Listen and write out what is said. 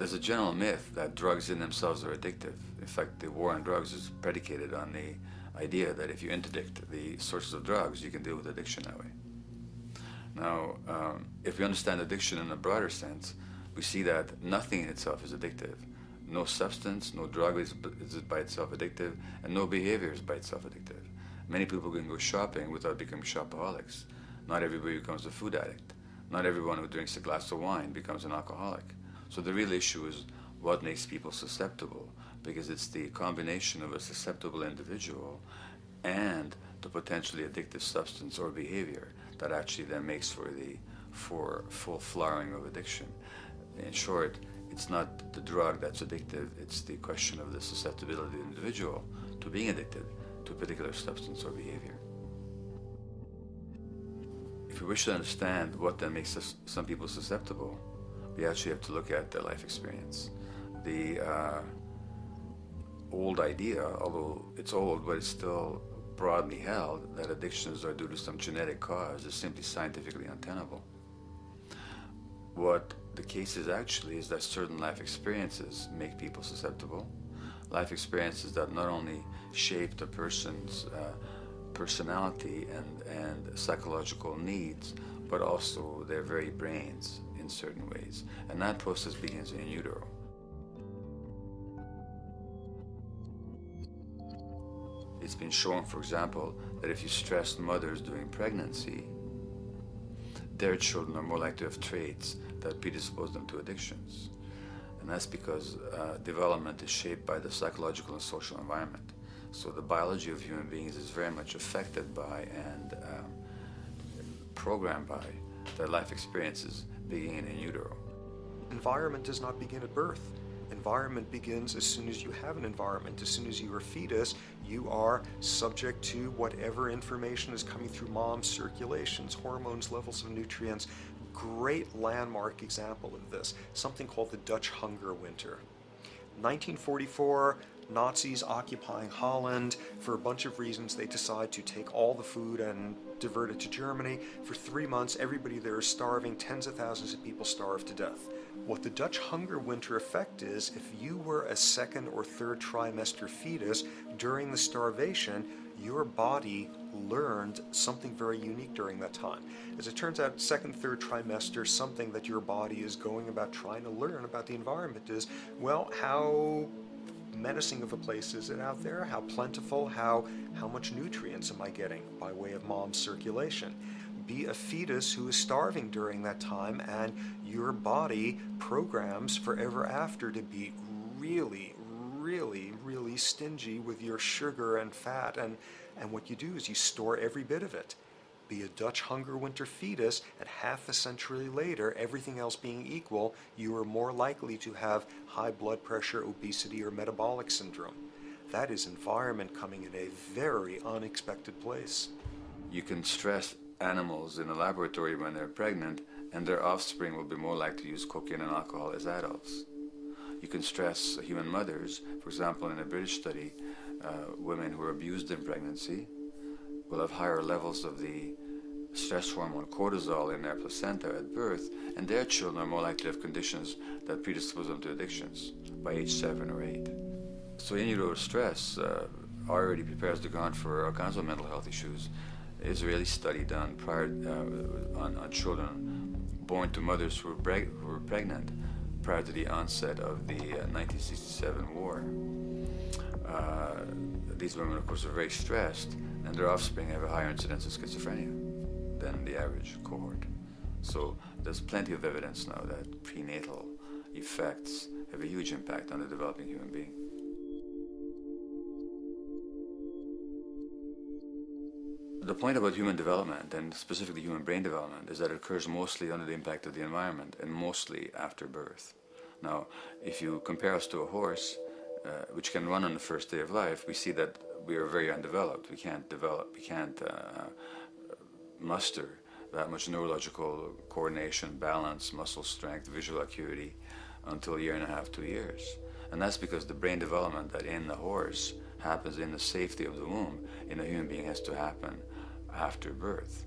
There's a general myth that drugs in themselves are addictive. In fact, the war on drugs is predicated on the idea that if you interdict the sources of drugs, you can deal with addiction that way. Now, if we understand addiction in a broader sense, we see that nothing in itself is addictive. No substance, no drug is by itself addictive, and no behavior is by itself addictive. Many people can go shopping without becoming shopaholics. Not everybody becomes a food addict. Not everyone who drinks a glass of wine becomes an alcoholic. So the real issue is what makes people susceptible, because it's the combination of a susceptible individual and the potentially addictive substance or behavior that actually then makes for full flowering of addiction. In short, it's not the drug that's addictive, it's the question of the susceptibility of the individual to being addicted to a particular substance or behavior. If we wish to understand what then makes some people susceptible, we actually have to look at their life experience. The old idea, although it's old, but it's still broadly held, that addictions are due to some genetic cause is simply scientifically untenable. What the case is actually is that certain life experiences make people susceptible. Life experiences that not only shape the person's personality and psychological needs, but also their very brains in certain ways. And that process begins in utero. It's been shown, for example, that if you stress mothers during pregnancy, their children are more likely to have traits that predispose them to addictions. And that's because development is shaped by the psychological and social environment. So the biology of human beings is very much affected by and programmed by their life experiences beginning in utero. Environment does not begin at birth. Environment begins as soon as you have an environment. As soon as you are a fetus, you are subject to whatever information is coming through mom's circulations, hormones, levels of nutrients. Great landmark example of this, something called the Dutch hunger winter. 1944, Nazis occupying Holland. For a bunch of reasons, they decide to take all the food and divert it to Germany. For 3 months, everybody there is starving. Tens of thousands of people starve to death. What the Dutch hunger winter effect is, if you were a second or third trimester fetus during the starvation, your body learned something very unique during that time. As it turns out, second, third trimester, something that your body is going about trying to learn about the environment is, well, how menacing of a place is it out there? How plentiful? How much nutrients am I getting by way of mom's circulation? Be a fetus who is starving during that time, and your body programs forever after to be really stingy with your sugar and fat, and what you do is you store every bit of it. Be a Dutch hunger winter fetus, and half a century later, everything else being equal, you are more likely to have high blood pressure, obesity, or metabolic syndrome. That is environment coming in a very unexpected place. You can stress animals in a laboratory when they're pregnant, and their offspring will be more likely to use cocaine and alcohol as adults. You can stress human mothers. For example, in a British study, women who are abused in pregnancy will have higher levels of the stress hormone cortisol in their placenta at birth, and their children are more likely to have conditions that predispose them to addictions by age 7 or 8. So in utero stress already prepares the ground for all kinds of mental health issues. Israeli study done prior on children born to mothers who were pregnant prior to the onset of the 1967 war. These women, of course, are very stressed, and their offspring have a higher incidence of schizophrenia than the average cohort. So there's plenty of evidence now that prenatal effects have a huge impact on the developing human being. The point about human development, and specifically human brain development, is that it occurs mostly under the impact of the environment and mostly after birth. Now, if you compare us to a horse, which can run on the first day of life, we see that we are very undeveloped. We can't muster that much neurological coordination, balance, muscle strength, visual acuity until a year and a half, 2 years. And that's because the brain development that in the horse happens in the safety of the womb, in a human being has to happen after birth.